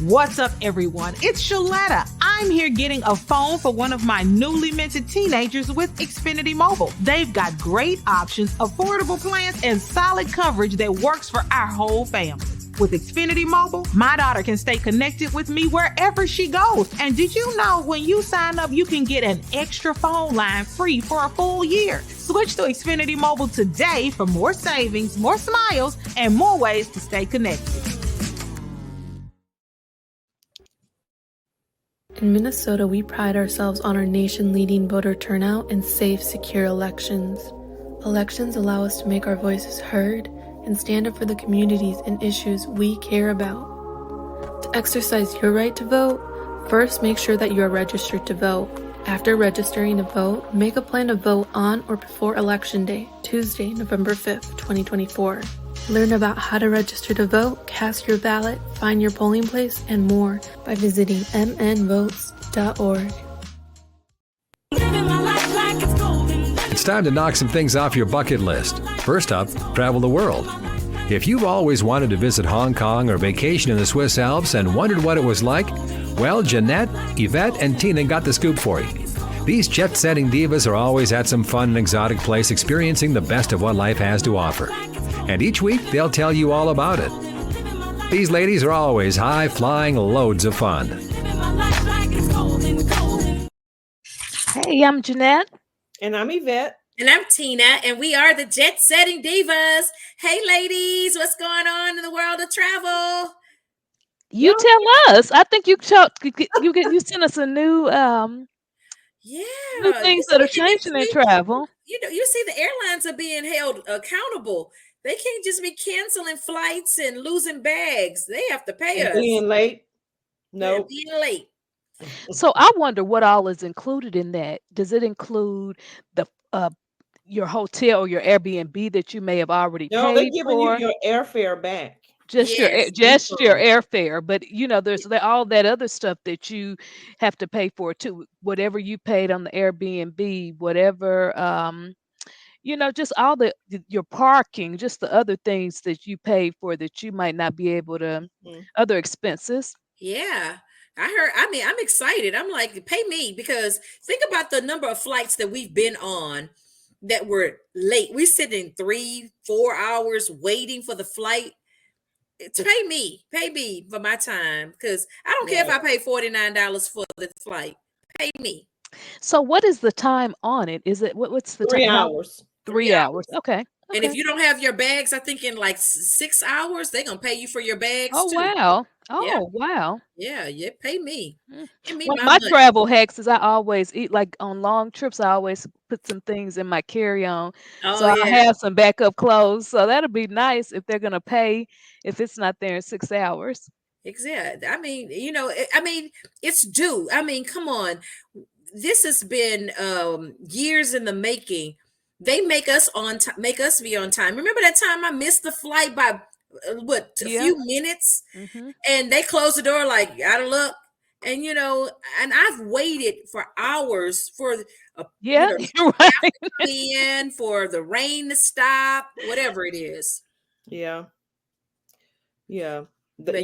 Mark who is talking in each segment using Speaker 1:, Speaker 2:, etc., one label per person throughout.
Speaker 1: What's up, everyone? It's Shaletta. I'm here getting a phone for one of my newly minted teenagers with Xfinity Mobile. They've got great options, affordable plans, and solid coverage that works for our whole family. With Xfinity Mobile, my daughter can stay connected with me wherever she goes. And did you know when you sign up, you can get an extra phone line free for a full year? Switch to Xfinity Mobile today for more savings, more smiles, and more ways to stay connected.
Speaker 2: In Minnesota, we pride ourselves on our nation-leading voter turnout and safe, secure elections. Elections allow us to make our voices heard and stand up for the communities and issues we care about. To exercise your right to vote, first make sure that you are registered to vote. After registering to vote, make a plan to vote on or before Election Day, Tuesday, November 5th, 2024. Learn about how to register to vote, cast your ballot, find your polling place, and more by visiting mnvotes.org.
Speaker 3: It's time to knock some things off your bucket list. First up, travel the world. If you've always wanted to visit Hong Kong or vacation in the Swiss Alps and wondered what it was like, well, Jeanette, Yvette, and Tina got the scoop for you. These jet-setting divas are always at some fun and exotic place experiencing the best of what life has to offer. And each week, they'll tell you all about it. These ladies are always high-flying loads of fun.
Speaker 4: Hey, I'm Jeanette.
Speaker 5: And I'm Yvette.
Speaker 6: And I'm Tina, and we are the Jet Setting Divas. Hey, ladies, what's going on in the world of travel?
Speaker 4: You tell us. I think you sent us a new new things that are changing in travel.
Speaker 6: You know, you see the airlines are being held accountable. They can't just be canceling flights and losing bags. They have to pay us.
Speaker 5: Being late.
Speaker 6: No. Nope. Being late.
Speaker 4: So I wonder what all is included in that. Does it include the your hotel or your Airbnb that you may have already paid for?
Speaker 5: No, they're giving you your airfare back.
Speaker 4: Just your airfare, but you know, there's all that other stuff that you have to pay for too. Whatever you paid on the Airbnb, whatever you know, just all your parking, just the other things that you pay for that you might not be able to, other expenses.
Speaker 6: Yeah. I'm excited. I'm like, pay me, because think about the number of flights that we've been on that were late. We're sitting 3-4 hours waiting for the flight. Pay me for my time, because I don't care if I pay $49 for the flight. Pay me.
Speaker 4: So what is the time on it? Is it what's the
Speaker 5: 3
Speaker 4: time?
Speaker 5: hours.
Speaker 4: 3 hours. Okay.
Speaker 6: And if you don't have your bags, I think in like 6 hours, they're gonna pay you for your bags too.
Speaker 4: Wow. Oh, wow.
Speaker 6: Yeah, pay me. Give me
Speaker 4: my travel hacks is I always eat, like on long trips, I always put some things in my carry-on. So I have some backup clothes. So that'll be nice if they're gonna pay if it's not there in 6 hours.
Speaker 6: Exactly. I mean, it's due. I mean, come on. This has been years in the making. They make us be on time. Remember that time I missed the flight by a few minutes, and they closed the door like out of luck. And you know, and I've waited for hours for
Speaker 4: you're
Speaker 6: right. For the rain to stop, whatever it is.
Speaker 5: Yeah. They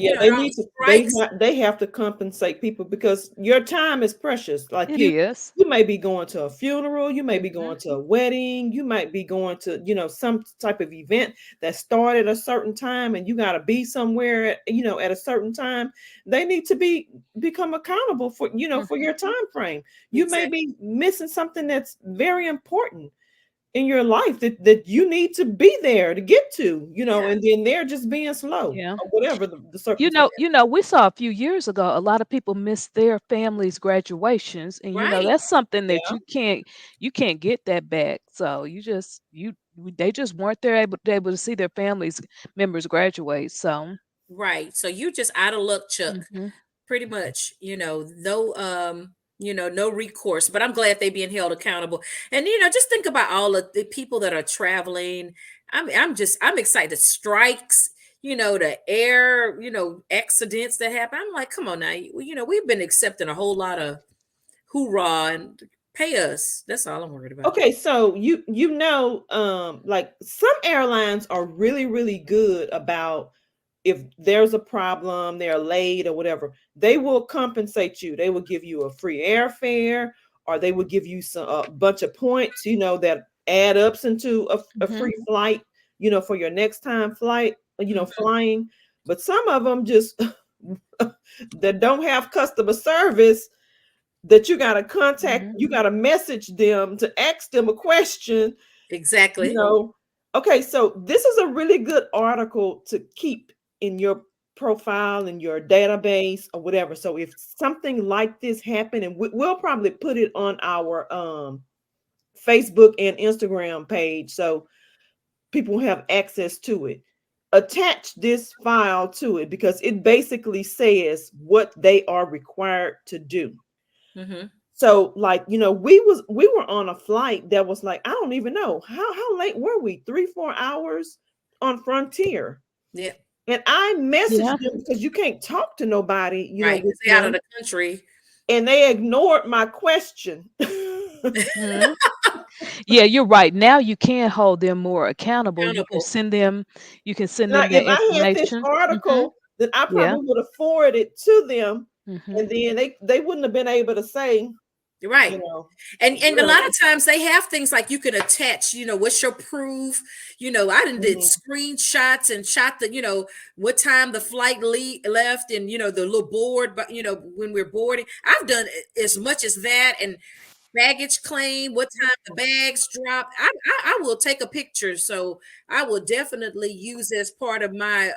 Speaker 5: have to compensate people, because your time is precious. Like you may be going to a funeral, you may be going to a wedding, you might be going to, you know, some type of event that started at a certain time, and you got to be somewhere, at a certain time. They need to become accountable for, for your time frame. You may be missing something that's very important in your life that you need to be there to get to, and then they're just being slow, or whatever the circumstance.
Speaker 4: We saw a few years ago, a lot of people missed their families' graduations, and that's something that you can't get that back. So they just weren't able to see their families members graduate. So
Speaker 6: so you just out of luck, Chuck. Pretty much, no recourse, but I'm glad they're being held accountable. And, just think about all of the people that are traveling. I'm excited. Strikes, the air, accidents that happen. I'm like, come on now. We've been accepting a whole lot of hoorah, and pay us. That's all I'm worried about.
Speaker 5: Okay. So, like some airlines are really, really good about if there's a problem, they're late or whatever, they will compensate you. They will give you a free airfare, or they will give you a bunch of points, that add ups into a free flight, for your next time flight, flying. But some of them just that don't have customer service, that you got to contact, you got to message them to ask them a question.
Speaker 6: Exactly.
Speaker 5: Okay, so this is a really good article to keep in your profile, in your database or whatever. So if something like this happened, and we'll probably put it on our Facebook and Instagram page so people have access to it. Attach this file to it, because it basically says what they are required to do. So, like, we were on a flight that was like, I don't even know how late were we? 3-4 hours on Frontier.
Speaker 6: Yeah.
Speaker 5: And I messaged them, because you can't talk to nobody,
Speaker 6: right,
Speaker 5: with
Speaker 6: out of the country.
Speaker 5: And they ignored my question.
Speaker 4: Yeah, you're right. Now you can hold them more accountable. You can send them
Speaker 5: now,
Speaker 4: that
Speaker 5: if I had this
Speaker 4: information.
Speaker 5: article, then I probably would have forwarded it to them, and then they wouldn't have been able to say,
Speaker 6: right. And a lot of times they have things like you can attach, what's your proof? I done did screenshots and shot the, what time the flight left, and the little board, but when we're boarding. I've done as much as that, and baggage claim, what time the bags drop. I will take a picture, so I will definitely use as part of my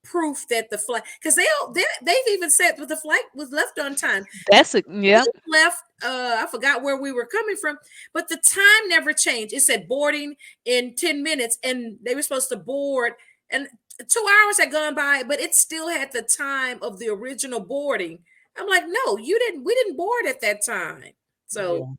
Speaker 6: proof that the flight, because they've even said that the flight was left on time.
Speaker 4: That's it. Yeah.
Speaker 6: Left. I forgot where we were coming from, but the time never changed. It said boarding in 10 minutes, and they were supposed to board, and 2 hours had gone by, but it still had the time of the original boarding. I'm like, no, we didn't board at that time. So,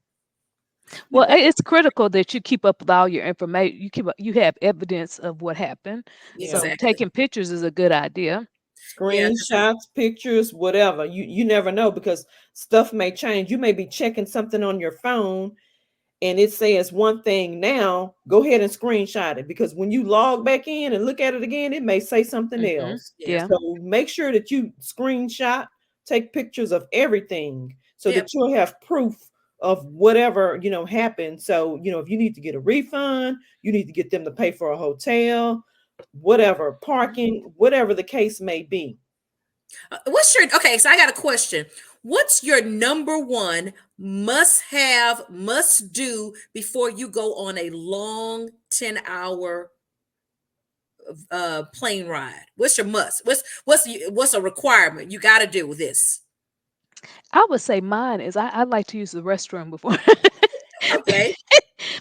Speaker 4: well, it's critical that you keep up with all your information. You have evidence of what happened. So taking pictures is a good idea.
Speaker 5: Screenshots, pictures, whatever. You never know, because stuff may change. You may be checking something on your phone, and it says one thing now. Go ahead and screenshot it, because when you log back in and look at it again, it may say something else. So make sure that you screenshot, take pictures of everything, so that you'll have proof of whatever happened. So if you need to get a refund, you need to get them to pay for a hotel, whatever, parking, whatever the case may be.
Speaker 6: So I got a question. What's your number one must do before you go on a long 10-hour plane ride? What's your must? What's a requirement? You got to do this.
Speaker 4: I would say mine is I like to use the restroom before
Speaker 6: okay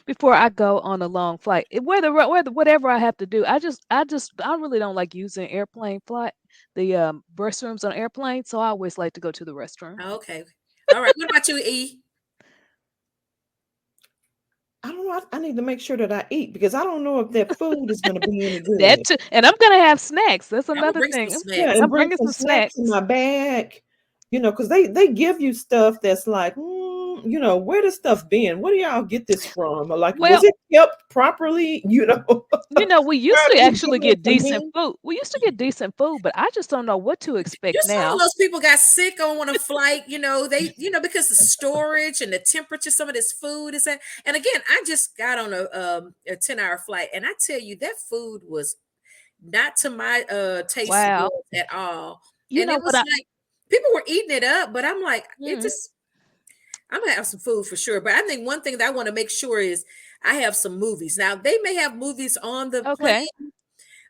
Speaker 4: before I go on a long flight. Whatever I have to do. I really don't like using the restrooms on airplane, so I always like to go to the restroom.
Speaker 6: Okay. All right. What about you, E?
Speaker 5: I don't know. I need to make sure that I eat, because I don't know if that food is going to be any good.
Speaker 4: That too, and I'm going to have snacks. That's another thing.
Speaker 5: I'm bringing some snacks in my bag. Because they give you stuff that's like, where the stuff been? Where do y'all get this from? Or like, was it kept properly?
Speaker 4: We used to actually get decent food. We used to get decent food, but I just don't know what to expect now.
Speaker 6: Some of those people got sick on a flight. Because the storage and the temperature, some of this food is that. And again, I just got on a 10-hour flight, and I tell you, that food was not to my taste at all. And it was like, people were eating it up, but I'm like, I'm gonna have some food for sure. But I think one thing that I want to make sure is I have some movies. Now they may have movies on the plane,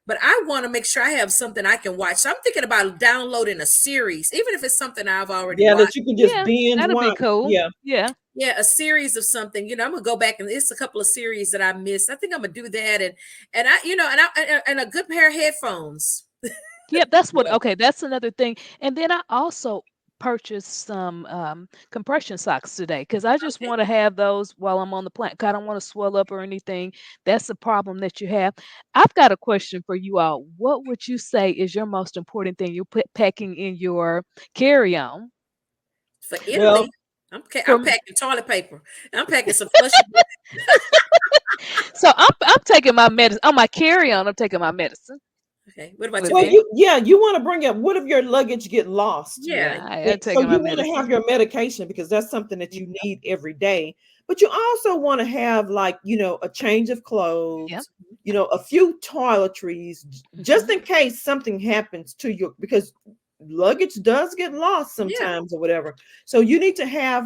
Speaker 6: but I want to make sure I have something I can watch. So I'm thinking about downloading a series, even if it's something I've already watched.
Speaker 5: That you can just binge
Speaker 4: that'd
Speaker 5: watch.
Speaker 4: Be cool.
Speaker 6: Yeah, a series of something. I'm gonna go back, and it's a couple of series that I missed. I think I'm gonna do that, and a good pair of headphones.
Speaker 4: Yep, that's what. Okay, that's another thing. And then I also purchased some compression socks today, because I just want to have those while I'm on the plane. I don't want to swell up or anything. That's the problem that you have. I've got a question for you all. What would you say is your most important thing you're packing in your carry-on?
Speaker 6: For Italy, I'm packing toilet paper. I'm packing some flushing.
Speaker 4: So I'm taking my medicine on my carry-on. I'm taking my medicine.
Speaker 6: Okay. What about
Speaker 4: With
Speaker 6: you,
Speaker 5: Well,
Speaker 6: babe?
Speaker 4: me.
Speaker 5: you want to bring up, what if your luggage get lost?
Speaker 6: Yeah.
Speaker 4: Yeah, I
Speaker 5: And
Speaker 4: had
Speaker 5: so
Speaker 4: taken my
Speaker 5: you want to have
Speaker 4: medicine.
Speaker 5: your medication because that's something that
Speaker 4: Yeah.
Speaker 5: you need every day. But you also want to have, like, a change of
Speaker 4: Yep.
Speaker 5: clothes, a few toiletries, just
Speaker 4: Mhm.
Speaker 5: in case something happens to you, because luggage does get lost
Speaker 6: Yeah.
Speaker 5: sometimes or whatever. So you need to have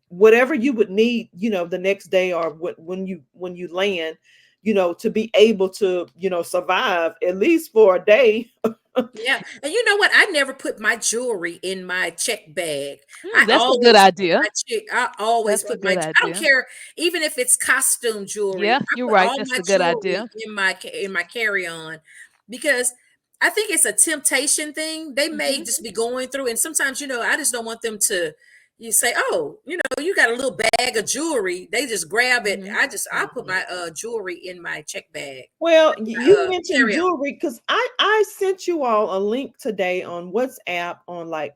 Speaker 5: whatever you would need, the next day, or when you land, to be able to, survive at least for a day.
Speaker 6: Yeah. And you know what? I never put my jewelry in my check bag.
Speaker 4: That's a good idea.
Speaker 6: I always
Speaker 4: That's a
Speaker 6: put my,
Speaker 4: good
Speaker 6: I don't
Speaker 4: idea.
Speaker 6: care, even if it's costume jewelry,
Speaker 4: Yeah,
Speaker 6: I
Speaker 4: you're
Speaker 6: put
Speaker 4: right.
Speaker 6: all
Speaker 4: That's
Speaker 6: my
Speaker 4: a good
Speaker 6: jewelry
Speaker 4: idea.
Speaker 6: in my carry-on, because I think it's a temptation thing. They may
Speaker 4: Mhm.
Speaker 6: just be going through, and sometimes, I just don't want them to, you say, oh, you got a little bag of jewelry. They just grab it.
Speaker 4: Mhm.
Speaker 6: I put my jewelry in my check bag,
Speaker 5: Well,
Speaker 6: my
Speaker 5: you mentioned
Speaker 6: carry-on.
Speaker 5: jewelry, because I sent you all a link today on WhatsApp on, like,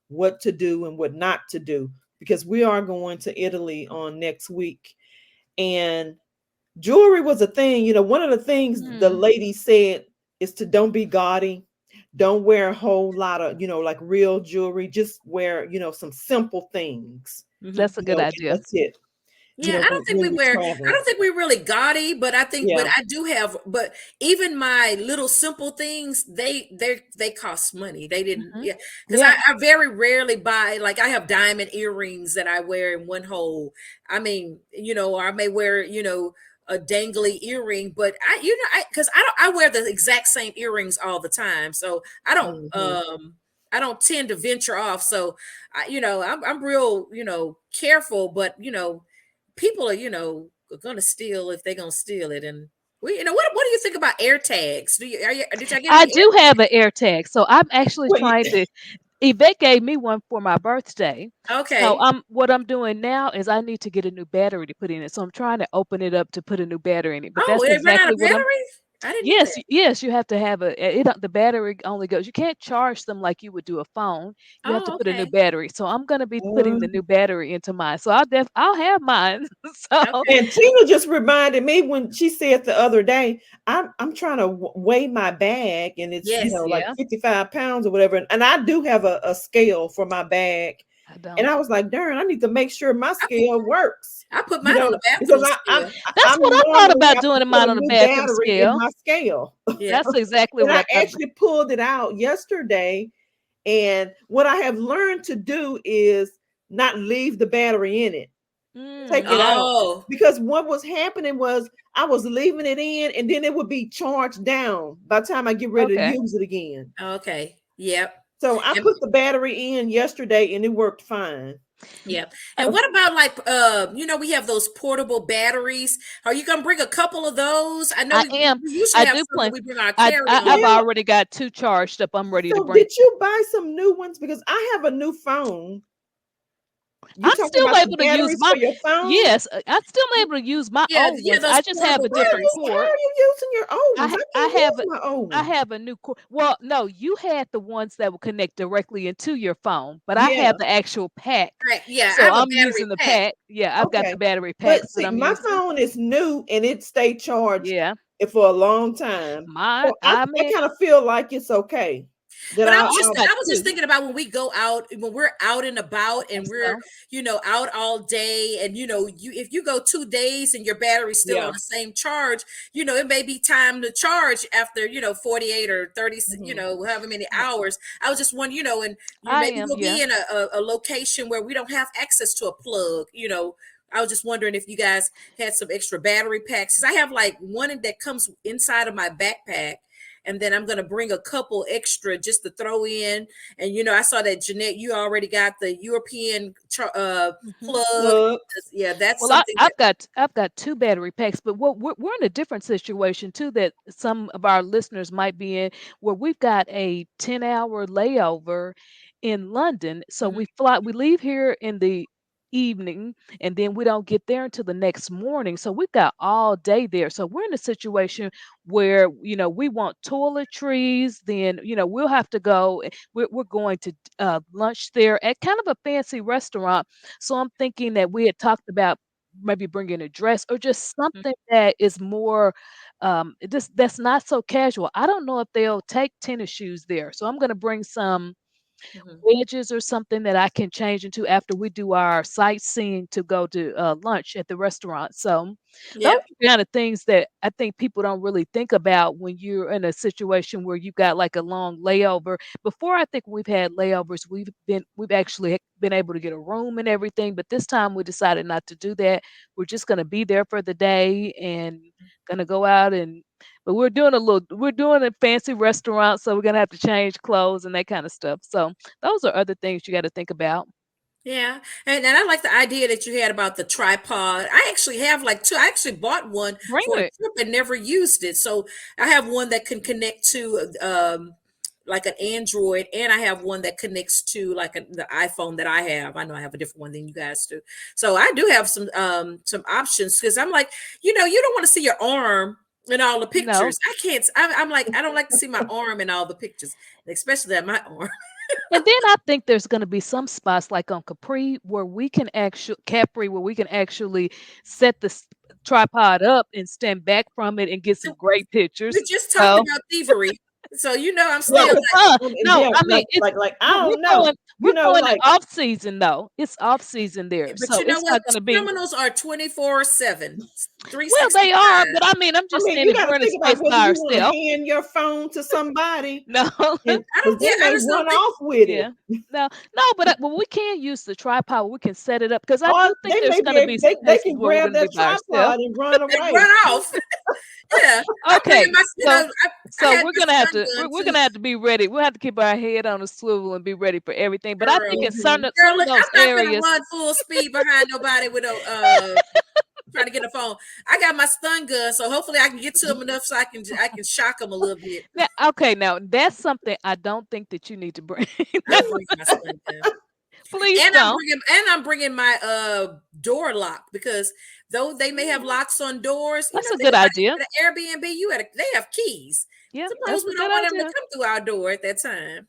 Speaker 5: what to do and what not to do, because we are going to Italy on next week, and jewelry was a thing. One of the things the
Speaker 4: Mm.
Speaker 5: lady said is to don't be gaudy, don't wear a whole lot of, like, real jewelry. Just wear, some simple things,
Speaker 6: Mhm.
Speaker 4: That's a good
Speaker 5: and
Speaker 4: idea.
Speaker 5: that's it.
Speaker 6: Yeah,
Speaker 5: When you're
Speaker 6: I
Speaker 5: traveling.
Speaker 6: don't think we're really gaudy, but but
Speaker 5: Yeah.
Speaker 6: I do have, but even my little simple things, they cost money. They didn't,
Speaker 4: Mhm.
Speaker 6: yeah, because
Speaker 4: Yeah.
Speaker 6: I very rarely buy, like, I have diamond earrings that I wear in one hole. I mean, or I may wear, a dangly earring, but because I wear the exact same earrings all the time. So
Speaker 5: Mhm.
Speaker 6: I don't tend to venture off. So I'm real, careful, but people are, gonna steal if they're gonna steal it. And what do you think about air tags? Did y'all get
Speaker 4: I
Speaker 6: any
Speaker 4: do have an air tag, so I'm actually
Speaker 5: Well,
Speaker 4: trying to. Yvette gave me one for my birthday. So
Speaker 6: okay.
Speaker 4: what I'm doing now is I need to get a new battery to put in it. So I'm trying to open it up to put a new battery in it. But
Speaker 6: Oh,
Speaker 4: that's
Speaker 6: they ran out
Speaker 4: exactly
Speaker 6: of
Speaker 4: what I'm.
Speaker 6: batteries? I didn't know
Speaker 4: Yes,
Speaker 6: that.
Speaker 4: yes, you have to have the battery only goes. You can't charge them like you would do a phone. You have to
Speaker 6: Oh,
Speaker 4: put a new
Speaker 6: okay.
Speaker 4: battery. So I'm gonna be putting the
Speaker 5: uh,
Speaker 4: new battery into mine. So I'll have mine. So
Speaker 6: Okay.
Speaker 5: and Tina just reminded me when she said the other day, I'm trying to weigh my bag, and it's,
Speaker 6: Yes.
Speaker 5: like
Speaker 4: yeah,
Speaker 5: 55 pounds or whatever. And I do have a scale for my bag.
Speaker 4: I
Speaker 5: And
Speaker 4: don't.
Speaker 5: I was like, darn, I need to make sure my
Speaker 6: I put
Speaker 5: scale works.
Speaker 6: I put mine on the
Speaker 5: Because
Speaker 6: bathroom
Speaker 5: I'm
Speaker 6: scale.
Speaker 4: That's
Speaker 5: I'm
Speaker 4: what I thought
Speaker 5: normally
Speaker 4: about
Speaker 5: have to
Speaker 4: doing in
Speaker 5: put
Speaker 4: mine
Speaker 5: a
Speaker 4: on the
Speaker 5: new
Speaker 4: bathroom
Speaker 5: battery in
Speaker 4: scale.
Speaker 5: my scale.
Speaker 6: Yeah.
Speaker 4: That's exactly
Speaker 5: And
Speaker 4: what
Speaker 5: I
Speaker 4: I thought about.
Speaker 5: actually pulled it out yesterday. And what I have learned to do is not leave the battery in it. Take it
Speaker 4: Mm.
Speaker 5: out.
Speaker 6: Oh,
Speaker 5: Because what was happening was I was leaving it in, and then it would be charged down by the time I get ready to
Speaker 4: Okay.
Speaker 5: use it again.
Speaker 6: okay. Yep.
Speaker 5: So I
Speaker 6: And
Speaker 5: put the battery in yesterday, and it worked fine.
Speaker 6: yep. And what about, like, we have those portable batteries. Are you gonna bring a couple of those? I know
Speaker 4: I
Speaker 6: we
Speaker 4: am.
Speaker 6: usually
Speaker 4: I
Speaker 6: have
Speaker 4: do
Speaker 6: some that
Speaker 4: plan.
Speaker 6: we bring our
Speaker 4: I've
Speaker 6: carry-on.
Speaker 5: Well,
Speaker 4: already got 2 charged up. I'm ready to
Speaker 5: so
Speaker 4: bring.
Speaker 5: did you buy some new ones? Because I have a new phone. You
Speaker 4: I'm
Speaker 5: talking
Speaker 4: still
Speaker 5: about the
Speaker 4: able to use
Speaker 5: batteries
Speaker 4: my.
Speaker 5: for your phone?
Speaker 4: Yes, I'm still able to use my
Speaker 6: Yeah,
Speaker 4: old
Speaker 6: yeah,
Speaker 4: ones.
Speaker 6: those
Speaker 4: I just have
Speaker 6: portable
Speaker 4: a
Speaker 5: How are
Speaker 4: different
Speaker 6: batteries.
Speaker 5: you how
Speaker 4: cord.
Speaker 5: are you using your old ones? I
Speaker 4: I
Speaker 5: can't
Speaker 4: have
Speaker 5: use
Speaker 4: a
Speaker 5: my old
Speaker 4: I
Speaker 5: ones.
Speaker 4: have a new cord. Well, no, you had the ones that would connect directly into your phone, but I have
Speaker 5: Yeah.
Speaker 4: the actual pack.
Speaker 6: Right. Yeah, I
Speaker 4: So
Speaker 6: have a
Speaker 4: I'm
Speaker 6: battery
Speaker 4: using the
Speaker 6: pack.
Speaker 4: pack. Yeah, I've got the
Speaker 5: Okay.
Speaker 4: battery
Speaker 5: But
Speaker 4: packs that
Speaker 5: see,
Speaker 4: I'm
Speaker 5: my
Speaker 4: using.
Speaker 5: phone is new and it stayed charged
Speaker 4: Yeah.
Speaker 5: for a long time.
Speaker 4: My
Speaker 5: So I,
Speaker 4: I
Speaker 5: I
Speaker 4: mean,
Speaker 5: kind of feel like it's okay that
Speaker 6: But
Speaker 4: I've got
Speaker 6: I was just
Speaker 4: 2.
Speaker 6: thinking about when we go out, when we're out and about, and we're,
Speaker 4: So,
Speaker 6: out all day, and if you go 2 days and your battery's still on
Speaker 5: yeah.
Speaker 6: the same charge, it may be time to charge after 48 or 30,
Speaker 5: Mhm.
Speaker 6: however many hours. I was just wondering, and
Speaker 4: I
Speaker 6: maybe
Speaker 4: am,
Speaker 6: we'll
Speaker 4: yeah.
Speaker 6: be in a location where we don't have access to a plug. I was just wondering if you guys had some extra battery packs. 'Cause I have, like, one that comes inside of my backpack, and then I'm gonna bring a couple extra just to throw in. And I saw that, Jeanette, you already got the European
Speaker 4: Mhm.
Speaker 6: plug.
Speaker 5: Plugs.
Speaker 6: Yeah, that's
Speaker 4: Well,
Speaker 6: something that.
Speaker 4: I've got 2 battery packs, but what we're in a different situation too that some of our listeners might be in, where we've got a 10-hour layover in London. So
Speaker 6: Mhm.
Speaker 4: we leave here in the evening, and then we don't get there until the next morning. So we've got all day there. So we're in a situation where, we want toiletries, then, we'll have to go. We're going to lunch there at kind of a fancy restaurant. So I'm thinking that we had talked about maybe bring in a dress or just something that is more just that's not so casual. I don't know if they'll take tennis shoes there. So I'm gonna bring some
Speaker 6: Mhm.
Speaker 4: wedges or something that I can change into after we do our sightseeing to go to lunch at the restaurant. So those
Speaker 6: Yep.
Speaker 4: are kind of things that I think people don't really think about when you're in a situation where you got like a long layover. Before, I think we've had layovers, we've actually been able to get a room and everything, but this time we decided not to do that. We're just going to be there for the day and going to go out and but we're doing a fancy restaurant, so we're gonna have to change clothes and that kind of stuff. So those are other things you got to think about.
Speaker 6: Yeah. And I like the idea that you had about the tripod. I actually have like two. I actually bought one
Speaker 4: Bring
Speaker 6: for a
Speaker 4: it.
Speaker 6: trip and never used it. So I have one that can connect to like an Android, and I have one that connects to like the iPhone that I have. I know I have a different one than you guys do. So I do have some options because I'm like, you don't want to see your arm in all the
Speaker 4: No.
Speaker 6: pictures. I can't. I'm like, I don't like to see my arm in all the pictures, especially that my arm.
Speaker 4: And then I think there's going to be some spots like on Capri where we can actually set the tripod up and stand back from it and get some great
Speaker 6: We
Speaker 4: pictures.
Speaker 6: just talked
Speaker 4: So,
Speaker 6: about thievery, so I'm
Speaker 5: Well,
Speaker 6: still like,
Speaker 4: no,
Speaker 5: yeah,
Speaker 4: I mean it's
Speaker 5: like I
Speaker 4: we're
Speaker 5: don't know,
Speaker 4: going we're going in
Speaker 5: like
Speaker 4: off season though. It's off season there,
Speaker 6: but
Speaker 4: so
Speaker 6: you know
Speaker 4: it's
Speaker 6: what?
Speaker 4: not going to be.
Speaker 6: Criminals are 24/7,
Speaker 4: Well, they are,
Speaker 6: 365.
Speaker 4: but I mean, I'm
Speaker 5: I
Speaker 4: just
Speaker 5: mean,
Speaker 4: saying
Speaker 5: you
Speaker 4: if
Speaker 5: got to
Speaker 4: we're in a
Speaker 5: think about
Speaker 4: space
Speaker 5: whether
Speaker 4: by
Speaker 5: you want to
Speaker 4: ourselves.
Speaker 5: hand your phone to somebody,
Speaker 4: No.
Speaker 5: and
Speaker 6: I
Speaker 5: because
Speaker 6: don't. Yeah,
Speaker 5: they
Speaker 6: I
Speaker 5: may
Speaker 6: just don't
Speaker 5: run
Speaker 6: think.
Speaker 5: off with it.
Speaker 4: Yeah. No, no, but well, we can use the tripod. We can set it up because I
Speaker 5: Or
Speaker 4: do think
Speaker 5: they
Speaker 4: there's
Speaker 5: may
Speaker 4: going to be some
Speaker 5: they
Speaker 4: places
Speaker 5: can
Speaker 4: where we're
Speaker 5: grab
Speaker 4: going to be
Speaker 5: that
Speaker 4: by ourselves.
Speaker 5: tripod and run
Speaker 6: And
Speaker 5: away.
Speaker 6: run off. Yeah, I'm bringing
Speaker 4: Okay,
Speaker 6: my.
Speaker 4: so
Speaker 6: I
Speaker 4: so
Speaker 6: had
Speaker 4: we're
Speaker 6: my
Speaker 4: gonna have
Speaker 6: stun
Speaker 4: to
Speaker 6: gun
Speaker 4: we're
Speaker 6: too.
Speaker 4: gonna have to be ready. We'll have to keep our head on a swivel and be ready for everything. But I think in
Speaker 5: Mhm.
Speaker 4: some
Speaker 6: Girl,
Speaker 4: of
Speaker 6: look,
Speaker 4: those
Speaker 6: I'm not gonna
Speaker 4: areas,
Speaker 6: run full speed behind nobody with a trying to get a phone. I got my stun gun, so hopefully I can get to them enough so I can shock them a little bit.
Speaker 4: now that's something I don't think that you need to bring.
Speaker 6: I'm bringing my stun gun.
Speaker 4: Please
Speaker 6: And I'm
Speaker 4: don't.
Speaker 6: bringing my door lock because though they may have locks on doors,
Speaker 4: That's a
Speaker 6: think
Speaker 4: good
Speaker 6: about
Speaker 4: idea.
Speaker 6: it. At an Airbnb, they have keys.
Speaker 4: Yeah,
Speaker 6: Suppose
Speaker 4: that's a
Speaker 6: we
Speaker 4: good
Speaker 6: don't want them to
Speaker 4: idea.
Speaker 6: come through our door at that time.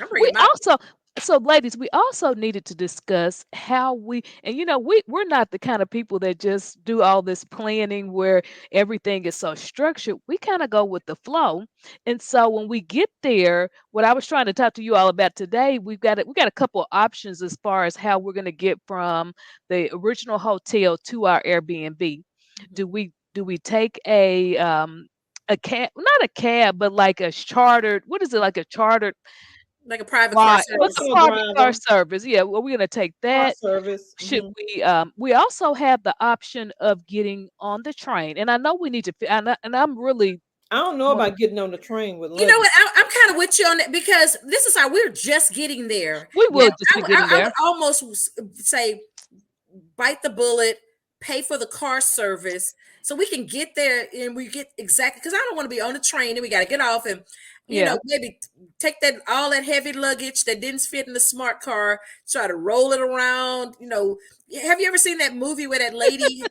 Speaker 6: I'm
Speaker 4: We
Speaker 6: bringing my
Speaker 4: also so ladies, we also needed to discuss how we're not the kind of people that just do all this planning where everything is so structured. We kind of go with the flow. And so when we get there, what I was trying to talk to you all about today, we got a couple of options as far as how we're going to get from the original hotel to our Airbnb. Do we take a cab, not a cab, but like a chartered, what is it, like a chartered
Speaker 6: like a private car
Speaker 4: right, what's a
Speaker 6: service.
Speaker 5: Personal
Speaker 4: private car
Speaker 5: driver,
Speaker 4: service? Yeah, well, we're gonna take
Speaker 5: car
Speaker 4: that.
Speaker 5: service.
Speaker 4: Should we also have the option of getting on the train? And I know we need to, and I'm really,
Speaker 5: I don't know about getting on the train with
Speaker 6: You know
Speaker 5: luggage.
Speaker 6: what? I'm kind of with you on that because this is how we're just getting there.
Speaker 4: we
Speaker 6: Now,
Speaker 4: will just be getting
Speaker 6: I would
Speaker 4: there.
Speaker 6: almost say bite the bullet, pay for the car service so we can get there and we get exactly because I don't want to be on the train and we got to get off and
Speaker 4: Yeah.
Speaker 6: maybe take that heavy luggage that didn't fit in the smart car, try to roll it around. Have you ever seen that movie where that lady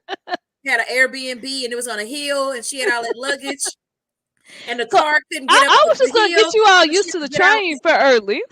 Speaker 6: had an Airbnb and it was on a hill and she had all that luggage and the
Speaker 4: So
Speaker 6: car couldn't
Speaker 4: I,
Speaker 6: get up
Speaker 4: I was
Speaker 6: the
Speaker 4: just gonna
Speaker 6: hill,
Speaker 4: get you all
Speaker 6: so she
Speaker 4: used
Speaker 6: had
Speaker 4: to
Speaker 6: to
Speaker 4: the
Speaker 6: get out.
Speaker 4: train for early.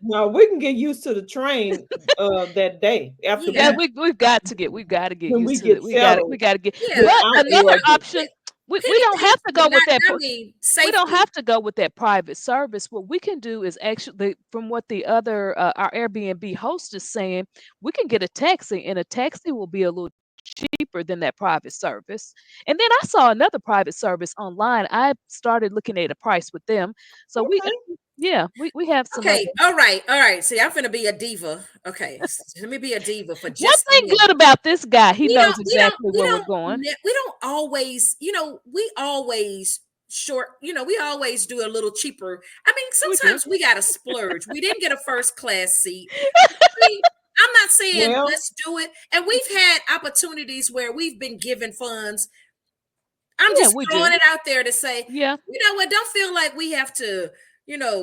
Speaker 5: No, we can get used to the train that day after
Speaker 4: Yeah,
Speaker 6: Yeah,
Speaker 4: we've got to get
Speaker 5: when we
Speaker 4: used to it.
Speaker 5: get
Speaker 4: We
Speaker 5: settled
Speaker 4: got to get.
Speaker 6: yeah.
Speaker 4: But
Speaker 5: without
Speaker 6: I
Speaker 5: the
Speaker 6: mean,
Speaker 4: another
Speaker 5: luggage.
Speaker 4: option, we
Speaker 6: penny
Speaker 4: don't have
Speaker 6: pinch,
Speaker 4: to
Speaker 6: but
Speaker 4: go with
Speaker 6: not.
Speaker 4: that.
Speaker 6: I mean,
Speaker 4: We don't
Speaker 6: safety.
Speaker 4: have to go with that private service. What we can do is actually, from what the other our Airbnb host is saying, we can get a taxi, and a taxi will be a little cheaper than that private service. And then I saw another private service online. I started looking at a price with them. So
Speaker 5: Okay.
Speaker 4: yeah, we have some other.
Speaker 6: Okay, all right, all right. See, I'm gonna be a diva. Okay, let me be a diva for
Speaker 4: One
Speaker 6: just a
Speaker 4: thing
Speaker 6: minute.
Speaker 4: good about this guy, he
Speaker 6: We don't,
Speaker 4: knows
Speaker 6: we don't,
Speaker 4: exactly
Speaker 6: we
Speaker 4: where we're
Speaker 6: don't,
Speaker 4: going.
Speaker 6: we don't always, we always short. We always do a little cheaper. I mean,
Speaker 4: We do.
Speaker 6: sometimes we gotta splurge. We didn't get a first class seat. See, I'm not saying
Speaker 5: Well,
Speaker 6: let's do it. And we've had opportunities where we've been given funds. I'm
Speaker 4: Yeah,
Speaker 6: just
Speaker 4: we
Speaker 6: throwing
Speaker 4: do.
Speaker 6: it out there to say,
Speaker 4: Yeah.
Speaker 6: you know what? Don't feel like we have to,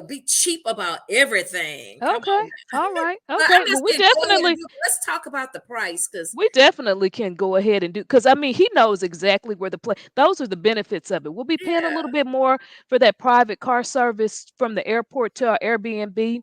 Speaker 6: be cheap about everything. Come
Speaker 4: Okay.
Speaker 6: on.
Speaker 4: All right.
Speaker 6: But
Speaker 4: Okay.
Speaker 6: I'm
Speaker 4: Well,
Speaker 6: just saying, go ahead and do it. Let's talk about the price because
Speaker 4: we definitely can go ahead and do because I mean he knows exactly where the play. Those are the benefits of it. We'll be paying a
Speaker 6: yeah,
Speaker 4: little bit more for that private car service from the airport to our Airbnb,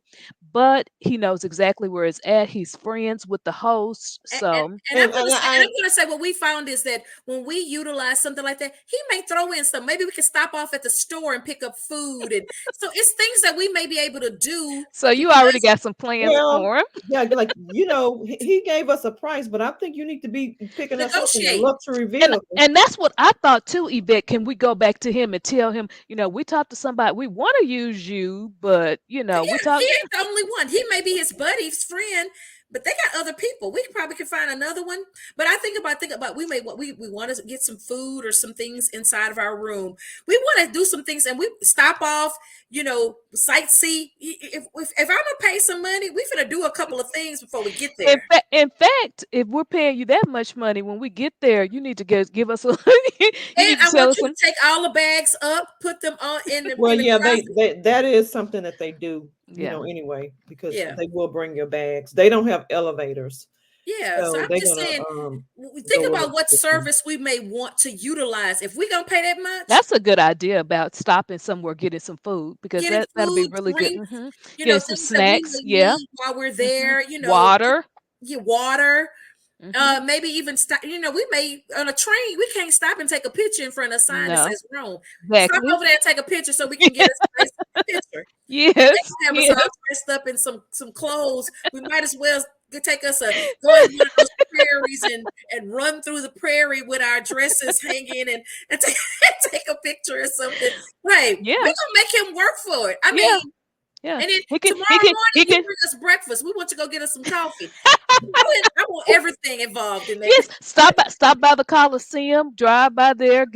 Speaker 4: but he knows exactly where it's at. He's friends with the host. So
Speaker 6: and I'm gonna say what we found is that when we utilize something like that, he may throw in some. Maybe we can stop off at the store and pick up food, and so it's things that we may be able to do.
Speaker 4: So you already got some plans for him.
Speaker 5: Yeah, like he gave us a price, but I think you need to be picking us up in a luxury vehicle.
Speaker 4: And that's what I thought too, Yvette. Can we go back to him and tell him, we talked to somebody, we want to use you, but we talked.
Speaker 6: He ain't the only one. He may be his buddy's friend, but they got other people. We probably can find another one. But I think about we want to get some food or some things inside of our room. We want to do some things, and we stop off, sightsee. If I'm gonna pay some money, we finna do a couple of things before we get there.
Speaker 4: In fact, if we're paying you that much money, when we get there, you need to give us a.
Speaker 6: And I want you to take all the bags up, put them on in the.
Speaker 5: Well,
Speaker 6: in the
Speaker 5: that is something that they do. Anyway, because they will bring your bags. They don't have elevators.
Speaker 6: Yeah, so I'm just saying, think about what service we may want to utilize. If we're gonna pay that much,
Speaker 4: that's a good idea about stopping somewhere, getting some food, because that'll be really
Speaker 6: drinks,
Speaker 4: good. Some snacks,
Speaker 6: while we're there,
Speaker 4: water.
Speaker 6: Water. Maybe even stop. We may on a train. We can't stop and take a picture in front of a sign that says Rome.
Speaker 4: Exactly.
Speaker 6: Stop over there and take a picture so we can get a picture.
Speaker 4: Yes.
Speaker 6: They can have us all dressed up in some clothes. We might as well take us go in one of those prairies and run through the prairie with our dresses hanging and take a picture or something. Right.
Speaker 4: Yeah.
Speaker 6: We're gonna make him work for it. I mean.
Speaker 4: Yeah.
Speaker 6: And then tomorrow morning, you bring us breakfast. We want to go get us some coffee. I want everything involved in that.
Speaker 4: Yes, stop by the Coliseum, drive by there,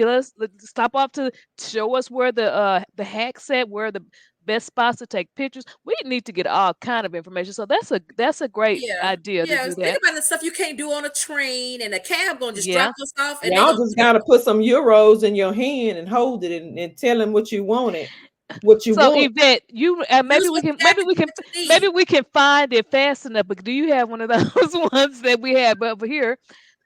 Speaker 4: stop off to show us where the hack's at, where the best spots to take pictures. We need to get all kind of information. So that's a great idea to do that.
Speaker 6: Think about the stuff you can't do on a train, and a cab gonna just drop us off. And
Speaker 5: y'all just gotta put some euros in your hand and hold it and tell them what you wanted. What you want.
Speaker 4: Yvette, maybe we can find it fast enough. But do you have one of those ones that we have over here?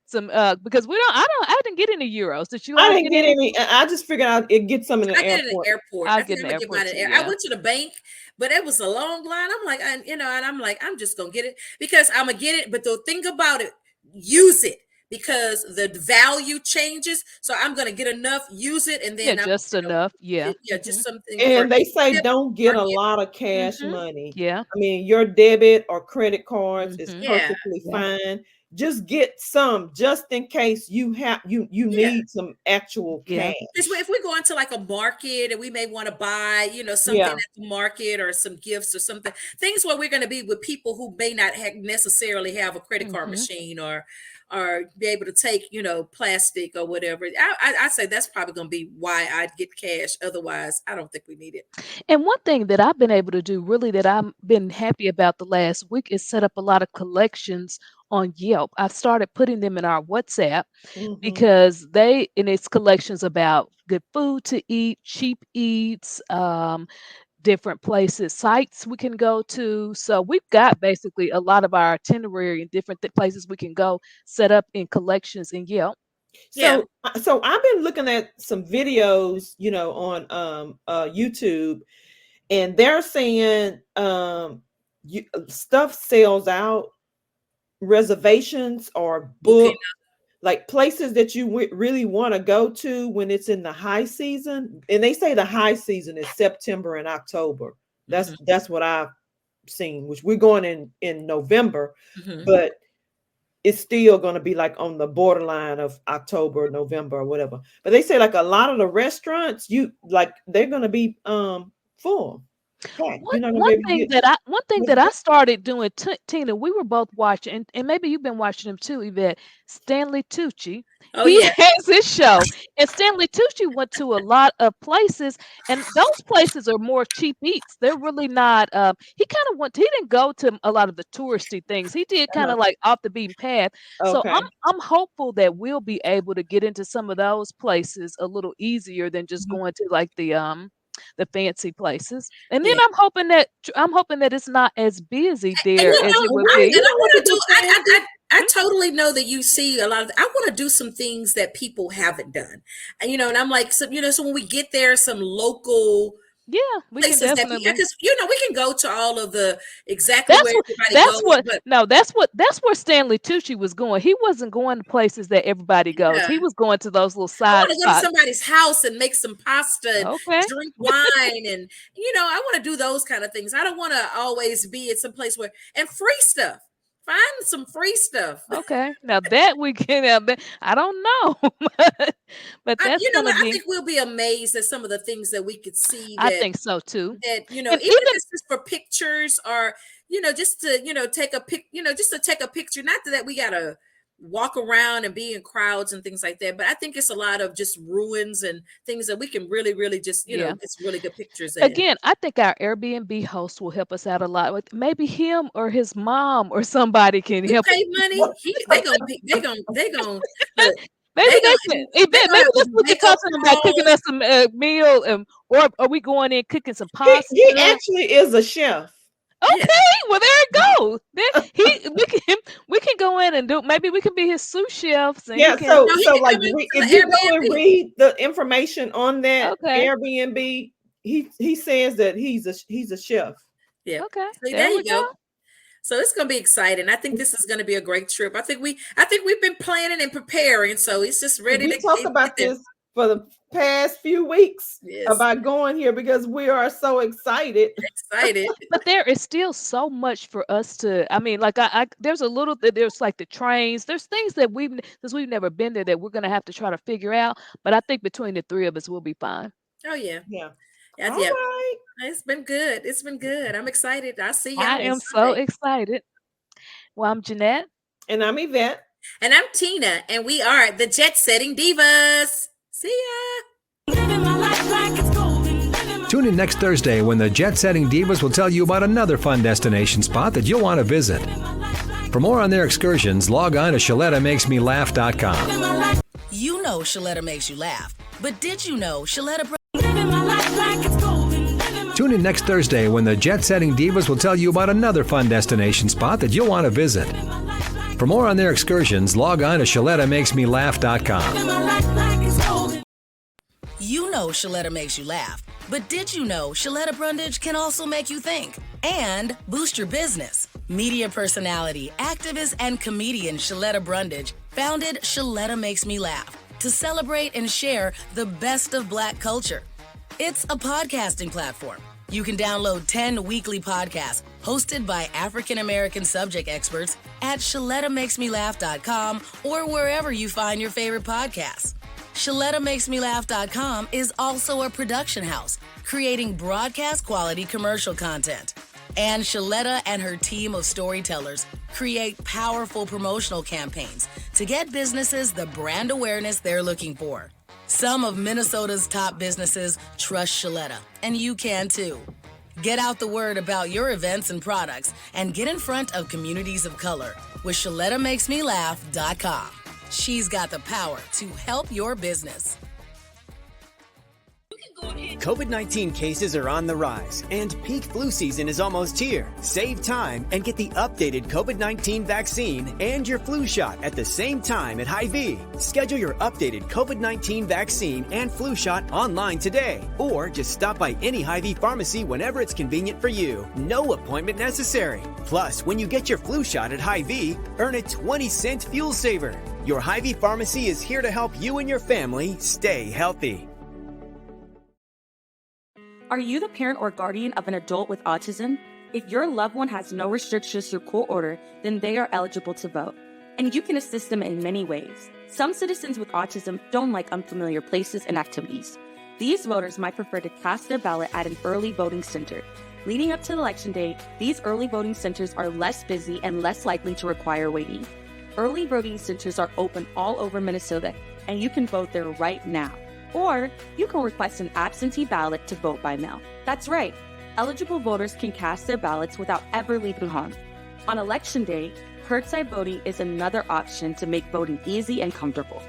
Speaker 4: Some because I didn't get any euros. Did you?
Speaker 5: I didn't get any. I just figured I'd get some in the airport.
Speaker 6: I get in the airport. I went to the bank, but it was a long line. I'm like, I'm just gonna get it because I'm gonna get it. But the thing about it, use it. Because the value changes, so I'm gonna get enough, use it, and then
Speaker 4: just enough,
Speaker 6: just something.
Speaker 5: And they say don't get a lot of cash money.
Speaker 4: Yeah,
Speaker 5: I mean your debit or credit cards is perfectly fine. Just get some, just in case you need some actual cash.
Speaker 6: If we go into like a market and we may want to buy, something at the market or some gifts or something, things where we're going to be with people who may not necessarily have a credit card machine or be able to take, plastic or whatever. I say that's probably going to be why I'd get cash. Otherwise, I don't think we need it.
Speaker 4: And one thing that I've been able to do really that I've been happy about the last week is set up a lot of collections on Yelp. I've started putting them in our WhatsApp because it's collections about good food to eat, cheap eats, different places, sites we can go to. So we've got basically a lot of our itinerary and different places we can go set up in collections in Yelp.
Speaker 5: So I've been looking at some videos, on YouTube, and they're saying stuff sells out, reservations or booked, like places that you really want to go to when it's in the high season. And they say the high season is September and October. That's what I've seen, which we're going in November, but it's still going to be like on the borderline of October, November, or whatever. But they say like a lot of the restaurants, they're going to be full.
Speaker 4: One thing that I started doing, Tina, we were both watching, and maybe you've been watching him too, Yvette. Stanley Tucci. He has his show, and Stanley Tucci went to a lot of places, and those places are more cheap eats. They're really not. He didn't go to a lot of the touristy things. He did kind of like off the beaten path. So I'm hopeful that we'll be able to get into some of those places a little easier than just going to like the fancy places. And then I'm hoping that it's not as busy there as it would be.
Speaker 6: And I want to do I totally know that you see a lot of I want to do some things that people haven't done. And and I'm like, so when we get there, some local
Speaker 4: Yeah, we can
Speaker 6: places that
Speaker 4: definitely.
Speaker 6: because we can go to all of the exactly where everybody goes.
Speaker 4: That's where Stanley Tucci was going. He wasn't going to places that everybody goes.
Speaker 6: Yeah.
Speaker 4: He was going to those little
Speaker 6: I
Speaker 4: side
Speaker 6: want to go to
Speaker 4: spots.
Speaker 6: somebody's house and make some pasta and
Speaker 4: Okay.
Speaker 6: drink wine. And, I want to do those kind of things. I don't want to always be at some place and free stuff. Find some free stuff.
Speaker 4: Okay. Now that we can have that, I don't know. but that's
Speaker 6: I think we'll be amazed at some of the things that we could see.
Speaker 4: I think so too.
Speaker 6: That, even if it's just for pictures or, just to, take a just to take a picture. Not that we got to walk around and be in crowds and things like that. But I think it's a lot of just ruins and things that we can really, really just, get really good pictures in.
Speaker 4: Again, I think our Airbnb host will help us out a lot. With maybe him or his mom or somebody can help.
Speaker 6: Pay money. They gonna.
Speaker 4: Maybe that's what they're talking about, cooking us some meal, or are we going in cooking some pasta?
Speaker 5: He actually is a chef.
Speaker 4: Okay, well there it goes. We can go in and do. Maybe we can be his sous chefs. And
Speaker 5: if you go and read the information on that Airbnb, he says that he's a chef.
Speaker 6: Yeah.
Speaker 4: Okay.
Speaker 6: So there you go. So it's going to be exciting. I think this is going to be a great trip. I think we've been planning and preparing, so it's just ready to
Speaker 5: talk about this for the past few weeks about going here because we are so excited.
Speaker 4: But there is still so much for us to. I mean, like there's like the trains. There's things that since we've never been there that we're going to have to try to figure out. But I think between the three of us, we'll be fine.
Speaker 6: Oh yeah.
Speaker 5: All right.
Speaker 6: It's been good. I'm excited. I'll see y'all.
Speaker 4: I am so excited. Well, I'm Jeanette.
Speaker 5: And I'm Yvette.
Speaker 6: And I'm Tina. And we are the Jet Setting Divas. See ya.
Speaker 3: Tune in next Thursday when the Jet Setting Divas will tell you about another fun destination spot that you'll want to visit. For more on their excursions, log on to ShalettaMakesMeLaugh.com.
Speaker 7: You know Shaletta makes you laugh, but did you know Shaletta...
Speaker 3: Tune in next Thursday when the Jet Setting Divas will tell you about another fun destination spot that you'll want to visit. For more on their excursions, log on to ShalettaMakesMeLaugh.com.
Speaker 7: You know Shaletta makes you laugh, but did you know Shaletta Brundage can also make you think and boost your business? Media personality, activist, and comedian Shaletta Brundage founded Shaletta Makes Me Laugh to celebrate and share the best of Black culture. It's a podcasting platform. You can download 10 weekly podcasts hosted by African-American subject experts at ShalettaMakesMeLaugh.com or wherever you find your favorite podcasts. ShalettaMakesMeLaugh.com is also a production house, creating broadcast quality commercial content. And Shaletta and her team of storytellers create powerful promotional campaigns to get businesses the brand awareness they're looking for. Some of Minnesota's top businesses trust Shaletta, and you can too. Get out the word about your events and products and get in front of communities of color with ShalettaMakesMeLaugh.com. She's got the power to help your business.
Speaker 8: COVID-19 cases are on the rise, and peak flu season is almost here. Save time and get the updated COVID-19 vaccine and your flu shot at the same time at Hy-Vee. Schedule your updated COVID-19 vaccine and flu shot online today, or just stop by any Hy-Vee pharmacy whenever it's convenient for you. No appointment necessary. Plus, when you get your flu shot at Hy-Vee, earn a 20-cent fuel saver. Your Hy-Vee pharmacy is here to help you and your family stay healthy.
Speaker 9: Are you the parent or guardian of an adult with autism? If your loved one has no restrictions through court order, then they are eligible to vote. And you can assist them in many ways. Some citizens with autism don't like unfamiliar places and activities. These voters might prefer to cast their ballot at an early voting center. Leading up to Election Day, these early voting centers are less busy and less likely to require waiting. Early voting centers are open all over Minnesota, and you can vote there right now. Or you can request an absentee ballot to vote by mail. That's right. Eligible voters can cast their ballots without ever leaving home. On Election Day, curbside voting is another option to make voting easy and comfortable.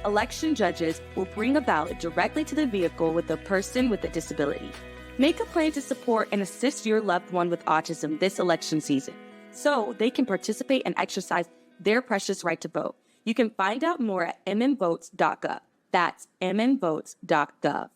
Speaker 9: Election judges will bring a ballot directly to the vehicle with the person with a disability. Make a plan to support and assist your loved one with autism this election season, so they can participate and exercise their precious right to vote. You can find out more at mmvotes.gov. That's mmvotes.gov.